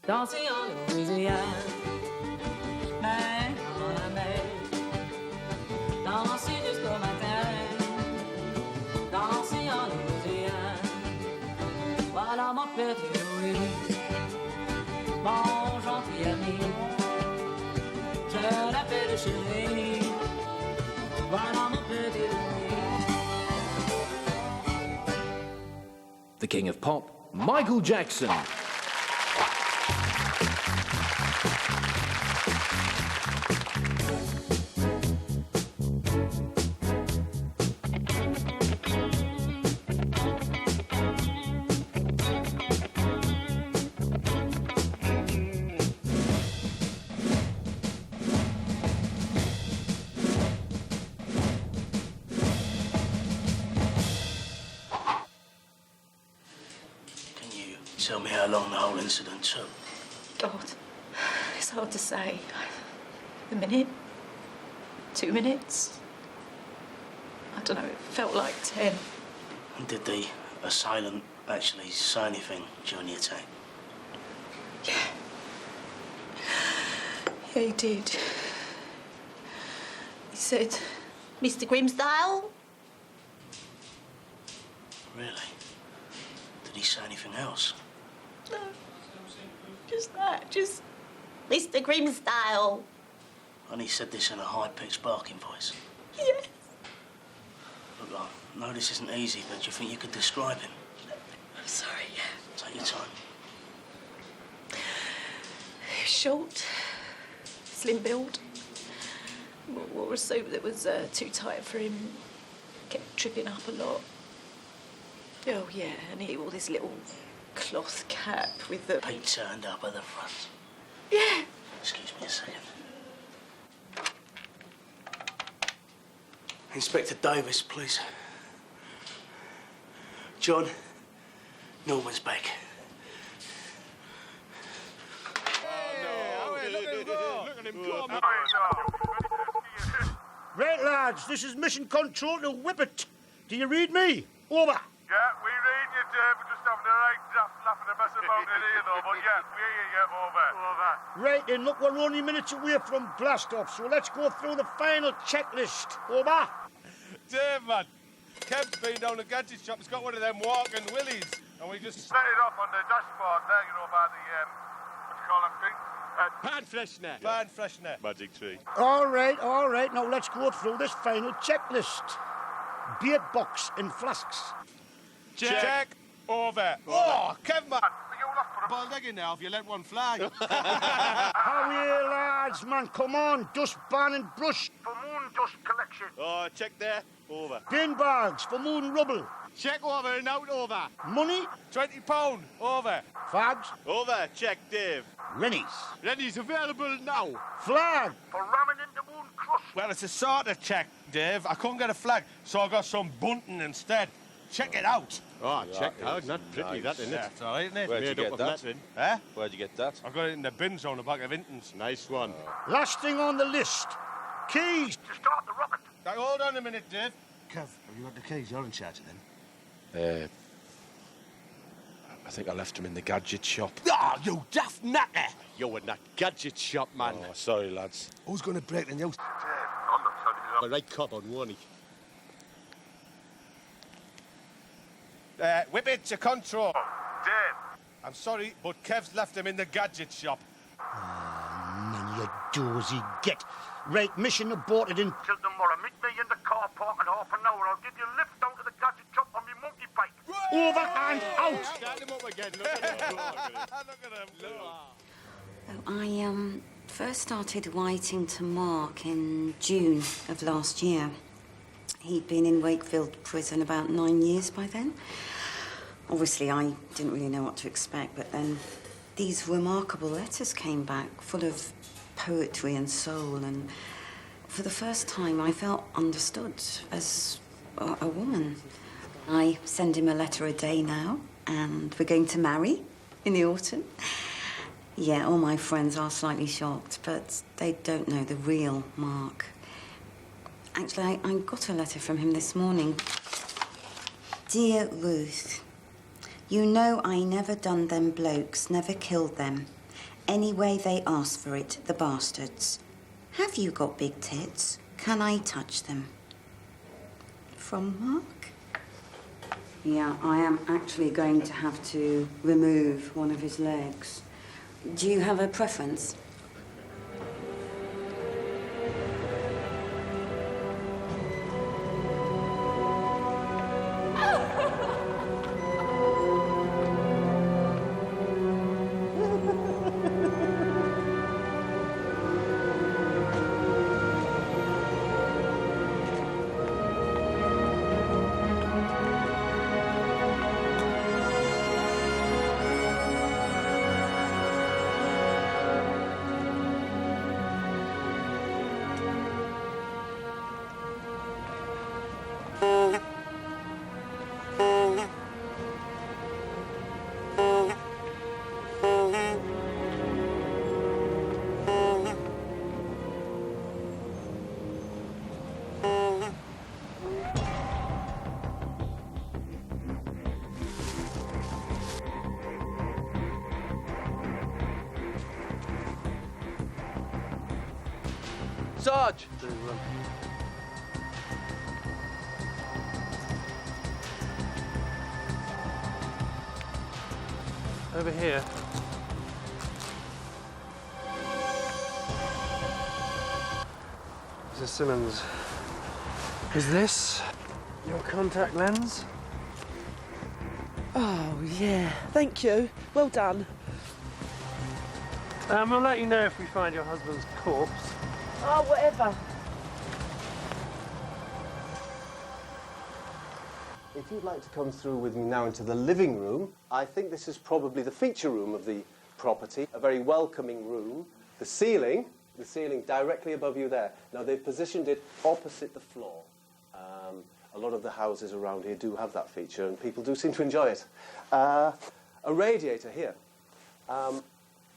dancing en Louisiane. Mais dans la mer, dancing jusqu'au matin, dancing en Louisiane. Voilà mon petit Louis, mon gentil ami, je l'appelle chérie. Voilà mon petit Louis. The King of Pop, Michael Jackson. Tell me how long the whole incident took. God, it's hard to say. A minute? 2 minutes? I don't know, it felt like 10. And did the assailant actually say anything during the attack? Yeah. Yeah, he did. He said, Mr. Grimsdale? Really? Did he say anything else? No. Just that, just Mr. Grimsdale. And he said this in a high-pitched barking voice? Yes. Look, I know this isn't easy, but do you think you could describe him? I'm sorry, yeah. Take your time. He was short, slim build. Wore a suit that was too tight for him. Kept tripping up a lot. Oh, yeah, and he wore this little cloth cap with the... Pete turned up at the front. Yeah. Excuse me a second. Inspector Davis, please. John, Norman's back. Right, lads, this is Mission Control to Whippet. Do you read me? Over. Yeah, we read you, Dave. We're just having a right daft laughing a mess about it here, though. But yeah, we hear you, over. Right then, look, we're only minutes away from blast-off, so let's go through the final checklist. Over. Dave, man. Kev's been down the gadget shop. He's got one of them walking willies. And we just set it up on the dashboard there, you know, by the, what do you call them thing? Pan freshener. Pan freshener. Magic tree. All right. Now let's go through this final checklist. Beer box and flasks. Check. Over. Oh, Kev, man. You left for a bald egg in now if you let one fly. How are you, lads, man? Come on, dust ban and brush. For moon dust collection. Oh, check there. Over. Bin bags for moon rubble. Check over and out over. Money. £20. Over. Fags. Over. Check, Dave. Rennies. Rennie's available now. Flag. For ramming into moon crust. Well, it's a sort of check, Dave. I couldn't get a flag, so I got some bunting instead. Check it out. Oh, check out. Not pretty, that, isn't it? Yeah, it's all right, isn't it? Where'd you get that? Eh? Where'd you get that? I got it in the bins on the back of Hinton's. Nice one. Last thing on the list. Keys. To start the rocket. Now, hold on a minute, Dave. Kev, have you got the keys? You're in charge of them. I think I left them in the gadget shop. Oh, you daft natter! You're in that gadget shop, man. Oh, sorry, lads. Who's going to break the news? Dave, The right cop on one. Whip it to control. Dave. I'm sorry, but Kev's left him in the gadget shop. Man, you dozy get. Right, mission aborted in... Till tomorrow. Meet me in the car park in half an hour. I'll give you a lift down to the gadget shop on my monkey bike. Over and out. Start him up again. Look at him. I first started writing to Mark in June of last year. He'd been in Wakefield prison about 9 years by then. Obviously, I didn't really know what to expect, but then these remarkable letters came back, full of poetry and soul, and for the first time, I felt understood as a woman. I send him a letter a day now, and we're going to marry in the autumn. Yeah, all my friends are slightly shocked, but they don't know the real Mark. Actually, I got a letter from him this morning. Dear Ruth, you know I never done them blokes, never killed them. Any way they ask for it, the bastards. Have you got big tits? Can I touch them? From Mark? Yeah, I am actually going to have to remove one of his legs. Do you have a preference? Sarge! Over here. Mrs. Simmons, is this your contact lens? Oh, yeah. Thank you. Well done. We'll let you know if we find your husband's corpse. Oh, whatever. If you'd like to come through with me now into the living room, I think this is probably the feature room of the property, a very welcoming room. The ceiling directly above you there. Now, they've positioned it opposite the floor. A lot of the houses around here do have that feature, and people do seem to enjoy it. A radiator here.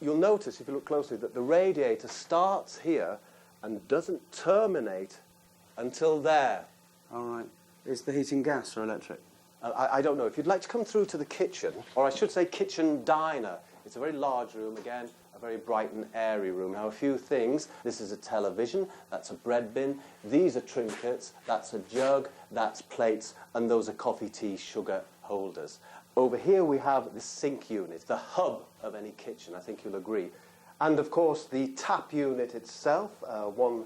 You'll notice, if you look closely, that the radiator starts here and doesn't terminate until there. All right. Is the heating gas or electric? I don't know. If you'd like to come through to the kitchen, or I should say kitchen diner, it's a very large room, again, a very bright and airy room. Now, a few things. This is a television, that's a bread bin, these are trinkets, that's a jug, that's plates, and those are coffee, tea, sugar holders. Over here we have the sink unit, the hub of any kitchen, I think you'll agree. And, of course, the tap unit itself, 1,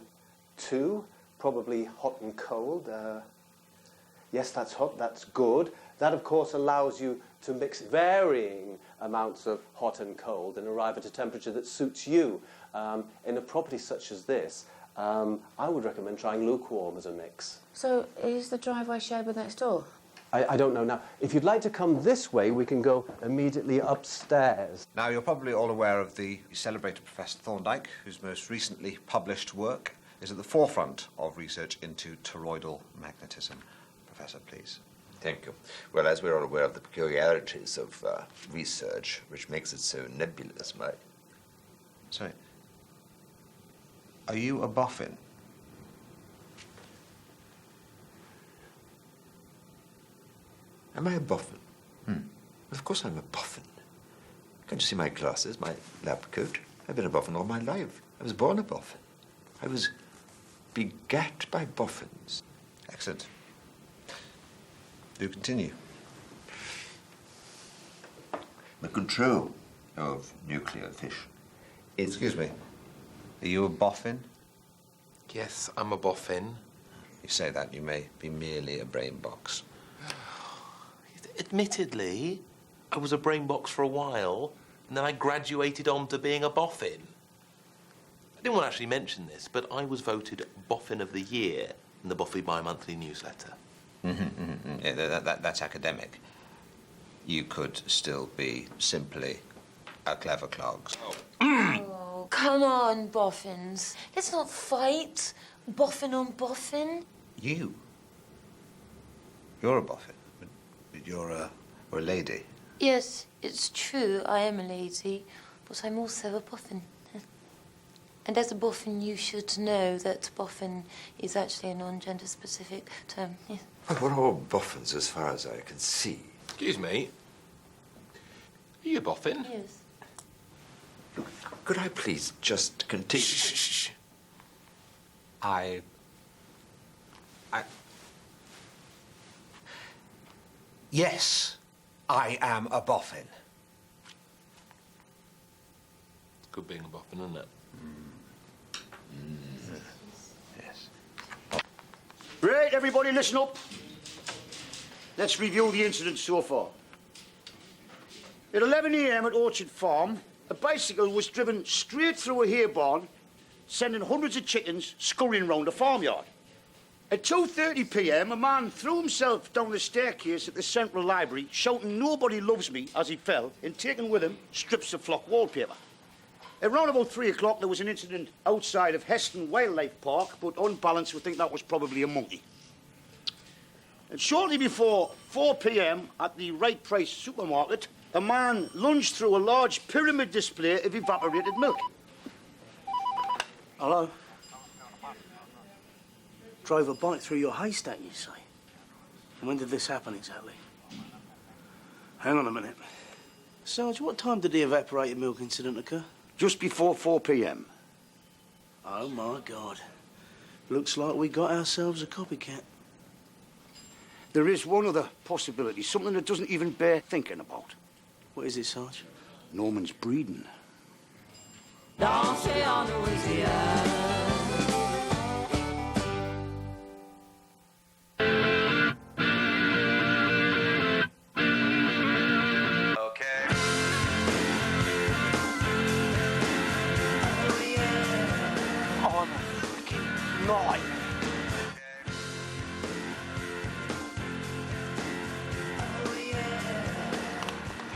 2, probably hot and cold. Yes, that's hot, that's good. That, of course, allows you to mix varying amounts of hot and cold and arrive at a temperature that suits you. In a property such as this, I would recommend trying lukewarm as a mix. So, is the driveway shared with next door? I don't know. Now, if you'd like to come this way, we can go immediately upstairs. Now, you're probably all aware of the celebrated Professor Thorndike, whose most recently published work is at the forefront of research into toroidal magnetism. Professor, please. Thank you. Well, as we're all aware of the peculiarities of research, which makes it so nebulous, Sorry. Are you a boffin? Am I a boffin? Of course I'm a boffin. Can't you see my glasses, my lab coat? I've been a boffin all my life. I was born a boffin. I was begat by boffins. Excellent. Do continue. The control of nuclear fission is... Excuse me. Are you a boffin? Yes, I'm a boffin. You say that, you may be merely a brain box. Admittedly, I was a brain box for a while, and then I graduated on to being a boffin. I didn't want to actually mention this, but I was voted Boffin of the Year in the Boffy Bi-Monthly newsletter. Yeah, that's academic. You could still be simply a clever clogs. Oh, come on, boffins. Let's not fight. Boffin on boffin. You're a boffin. But you're a lady. Yes, it's true, I am a lady, but I'm also a boffin. And as a boffin, you should know that boffin is actually a non-gender specific term. Yes. Well, we're all boffins as far as I can see. Excuse me. Are you a boffin? Yes. Look, Could I please just continue? Shh. Yes, I am a boffin. It's good being a boffin, isn't it? Yes. Right, everybody, listen up. Let's review the incident so far. At 11 a.m. at Orchard Farm, a bicycle was driven straight through a hay barn, sending hundreds of chickens scurrying round the farmyard. At 2:30 p.m, a man threw himself down the staircase at the Central Library, shouting "Nobody loves me" as he fell, and taking with him strips of flock wallpaper. At round about 3 o'clock, there was an incident outside of Heston Wildlife Park, but on balance, we think that was probably a monkey. And shortly before 4 p.m, at the Right Price supermarket, a man lunged through a large pyramid display of evaporated milk. Hello? Drove a bike through your haystack, you say? And when did this happen exactly? Hang on a minute. Sarge, what time did the evaporated milk incident occur? Just before 4 p.m. Oh, my God. Looks like we got ourselves a copycat. There is one other possibility, something that doesn't even bear thinking about. What is it, Sarge? Norman's breeding. Danser en Louisiane.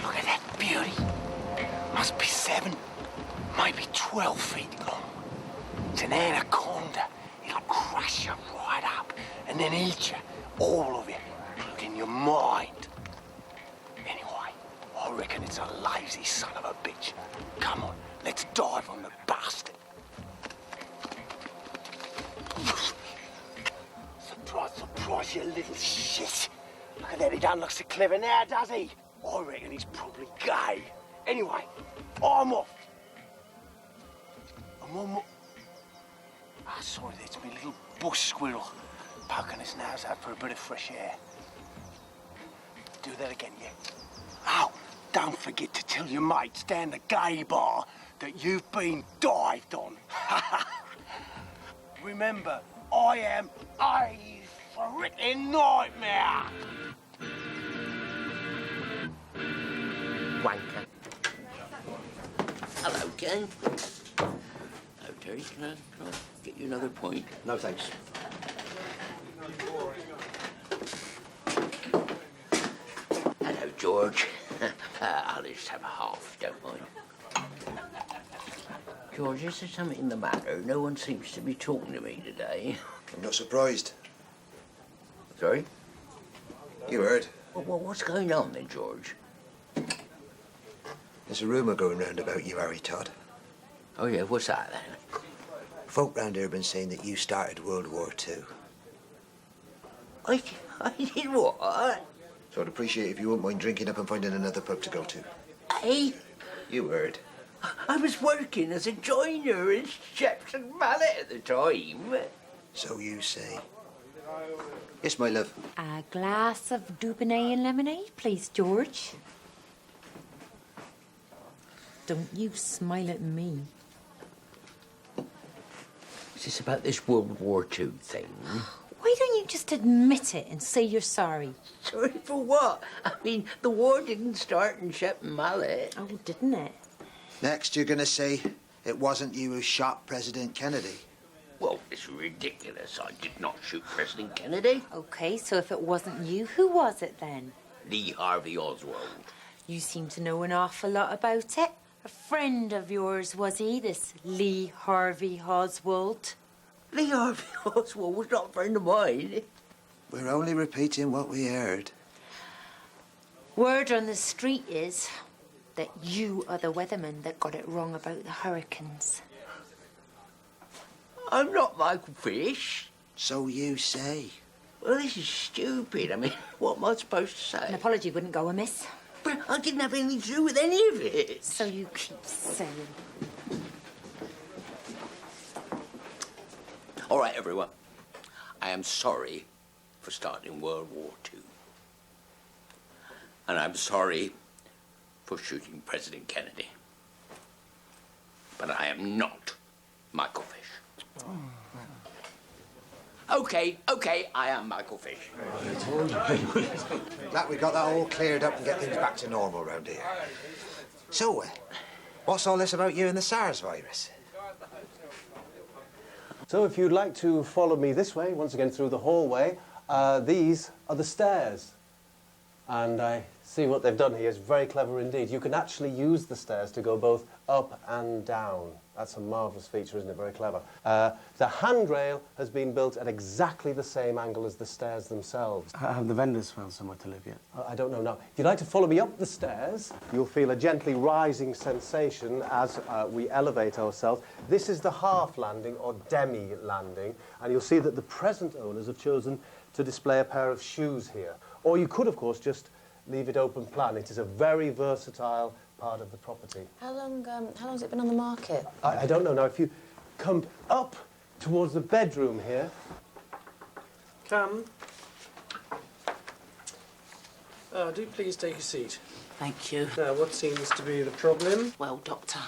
Look at that beauty. Must be 7, maybe 12 feet long. It's an anaconda. It'll crush you right up and then eat you, all of you, including your mind. Anyway, I reckon it's a lazy son of a bitch. Come on, let's dive on the bastard. Surprise, you little shit. Look at that, he don't look so clever now, does he? I reckon he's probably gay. Anyway, I'm off. And one more... Ah, sorry, that's me little bush squirrel poking his nose out for a bit of fresh air. Do that again, yeah? Oh, don't forget to tell your mates down the gay bar that you've been dived on. Remember, I am a freaking nightmare. Wanker. Hello, gang. Hello, Terry. Can I get you another point? No, thanks. Hello, George. I'll just have a half, don't mind. George, is there something the matter? No one seems to be talking to me today. I'm not surprised. Sorry? You heard. Well, what's going on then, George? There's a rumour going round about you, Harry Todd. Oh, yeah, what's that then? Folk round here have been saying that you started World War II. I did what? So I'd appreciate if you wouldn't mind drinking up and finding another pub to go to. Hey? You heard. I was working as a joiner in Sheps and Mallet at the time. So you say. Yes, my love. A glass of Dubonnet and lemonade, please, George. Don't you smile at me. Is this about this World War II thing? Why don't you just admit it and say you're sorry? Sorry for what? I mean, the war didn't start in Shep and Mallet. Oh, didn't it? Next, you're going to say it wasn't you who shot President Kennedy. Well, it's ridiculous. I did not shoot President Kennedy. Okay, so if it wasn't you, who was it then? Lee Harvey Oswald. You seem to know an awful lot about it. A friend of yours, was he, this Lee Harvey Oswald? Lee Harvey Oswald was not a friend of mine. We're only repeating what we heard. Word on the street is that you are the weatherman that got it wrong about the hurricanes. I'm not Michael Fish. So you say. Well, this is stupid. I mean, what am I supposed to say? An apology wouldn't go amiss. But I didn't have anything to do with any of it. So you keep saying. All right, everyone. I am sorry for starting World War II. And I'm sorry for shooting President Kennedy. But I am not Michael Fish. Okay, I am Michael Fish. Glad we got that all cleared up and get things back to normal round here. So, what's all this about you and the SARS virus? So if you'd like to follow me this way, once again through the hallway, these are the stairs. And I see what they've done here is very clever indeed. You can actually use the stairs to go both up and down. That's a marvellous feature, isn't it? Very clever. The handrail has been built at exactly the same angle as the stairs themselves. Have the vendors found somewhere to live yet? I don't know now. If you'd like to follow me up the stairs, you'll feel a gently rising sensation as we elevate ourselves. This is the half landing or demi landing, and you'll see that the present owners have chosen to display a pair of shoes here. Or you could, of course, just leave it open plan. It is a very versatile part of the property. How long's it been on the market? I don't know. Now, if you come up towards the bedroom here... Come. Do please take a seat. Thank you. Now, what seems to be the problem? Well, Doctor,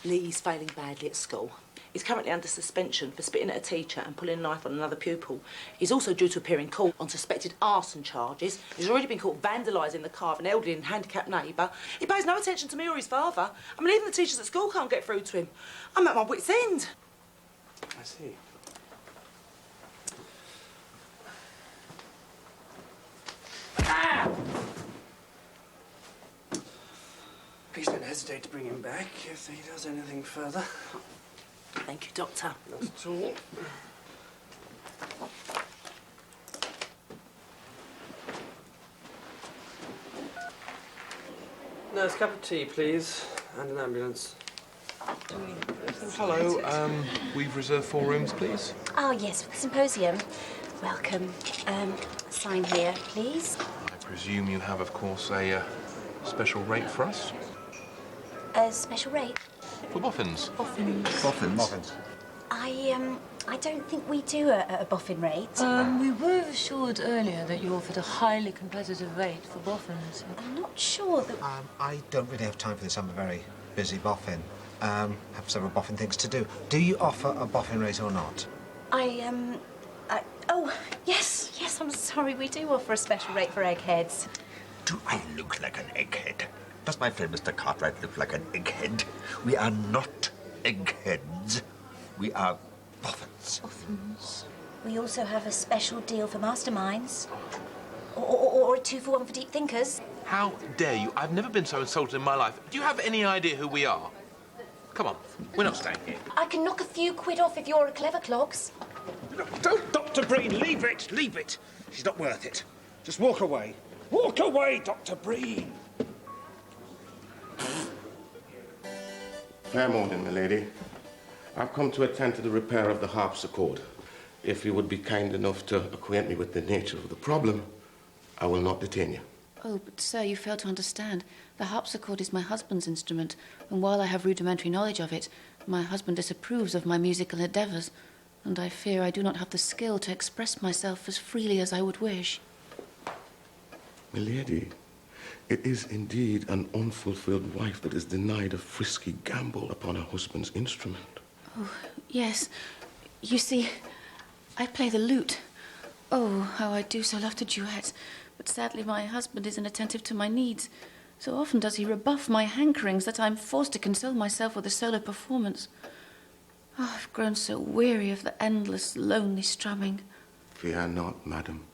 Lee's failing badly at school. He's currently under suspension for spitting at a teacher and pulling a knife on another pupil. He's also due to appear in court on suspected arson charges. He's already been caught vandalising the car of an elderly and handicapped neighbour. He pays no attention to me or his father. I mean, even the teachers at school can't get through to him. I'm at my wit's end. I see. Please don't hesitate to bring him back if he does anything further. Thank you, Doctor. Not at all. Nurse, cup of tea, please, and an ambulance. Hello, we've reserved 4 rooms, please. Oh, yes, for the symposium. Welcome. Sign here, please. I presume you have, of course, a special rate for us? A special rate? For boffins. Boffins. Boffins. I don't think we do a boffin rate. We were assured earlier that you offered a highly competitive rate for boffins. I'm not sure that... I don't really have time for this. I'm a very busy boffin. Have several boffin things to do. Do you offer a boffin rate or not? Oh, yes, I'm sorry. We do offer a special rate for eggheads. Do I look like an egghead? Does my friend Mr. Cartwright look like an egghead? We are not eggheads. We are boffins. Boffins. We also have a special deal for masterminds. Or a 2-for-1 for deep thinkers. How dare you? I've never been so insulted in my life. Do you have any idea who we are? Come on, we're not staying here. I can knock a few quid off if you're a clever clogs. Don't, Dr. Breen, leave it, leave it. She's not worth it. Just walk away. Walk away, Dr. Breen. Fair morning, my lady. I've come to attend to the repair of the harpsichord. If you would be kind enough to acquaint me with the nature of the problem, I will not detain you. Oh, but sir, you fail to understand. The harpsichord is my husband's instrument, and while I have rudimentary knowledge of it, my husband disapproves of my musical endeavours, and I fear I do not have the skill to express myself as freely as I would wish. Milady, it is indeed an unfulfilled wife that is denied a frisky gambol upon her husband's instrument. Oh, yes. You see, I play the lute. Oh, how I do so love to duet. But sadly, my husband is inattentive to my needs. So often does he rebuff my hankerings that I'm forced to console myself with a solo performance. Oh, I've grown so weary of the endless, lonely strumming. Fear not, madam.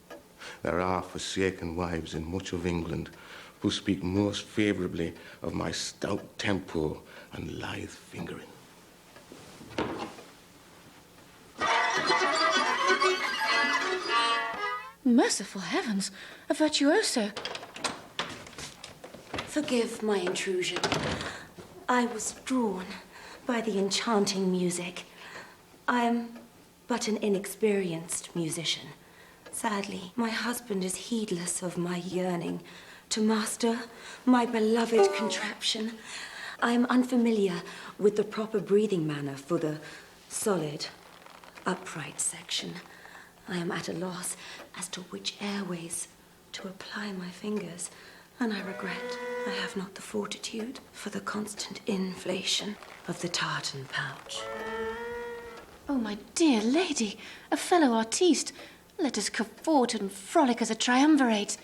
There are forsaken wives in much of England who speak most favourably of my stout tempo and lithe fingering. Merciful heavens, a virtuoso. Forgive my intrusion. I was drawn by the enchanting music. I am but an inexperienced musician. Sadly, my husband is heedless of my yearning to master my beloved contraption. I am unfamiliar with the proper breathing manner for the solid upright section. I am at a loss as to which airways to apply my fingers, and I regret I have not the fortitude for the constant inflation of the tartan pouch. Oh, my dear lady, a fellow artiste, let us cavort and frolic as a triumvirate,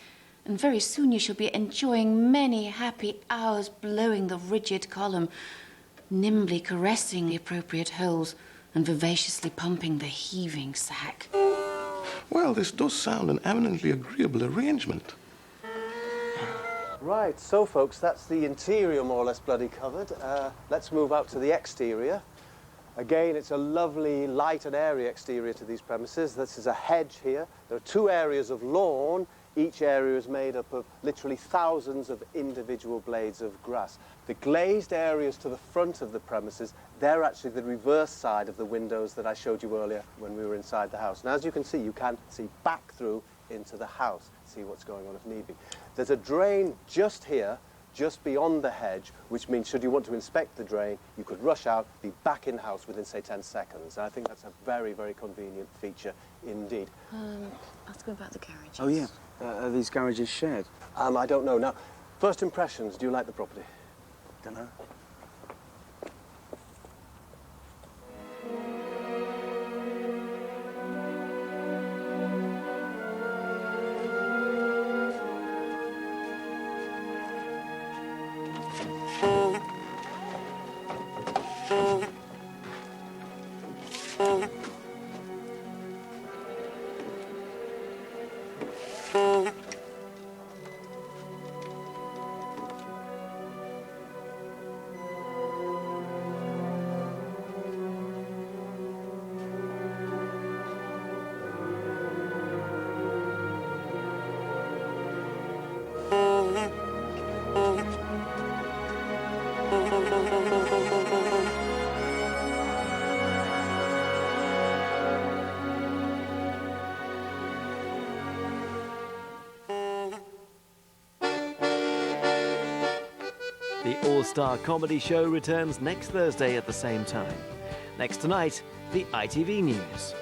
and very soon you shall be enjoying many happy hours blowing the rigid column, nimbly caressing the appropriate holes, and vivaciously pumping the heaving sack. Well, this does sound an eminently agreeable arrangement. Right, so folks, that's the interior more or less bloody covered. Let's move out to the exterior. Again, it's a lovely light and airy exterior to these premises. This is a hedge here. There are 2 areas of lawn. Each area is made up of literally thousands of individual blades of grass. The glazed areas to the front of the premises, they're actually the reverse side of the windows that I showed you earlier when we were inside the house. And as you can see back through into the house, see what's going on if need be. There's a drain just here, just beyond the hedge, which means should you want to inspect the drain, you could rush out, be back in-house within, say, 10 seconds. And I think that's a very, very convenient feature indeed. Ask him about the garages. Oh, yeah. Are these garages shared? I don't know. Now, first impressions, do you like the property? Don't know. The All-Star Comedy Show returns next Thursday at the same time. Next tonight, the ITV News.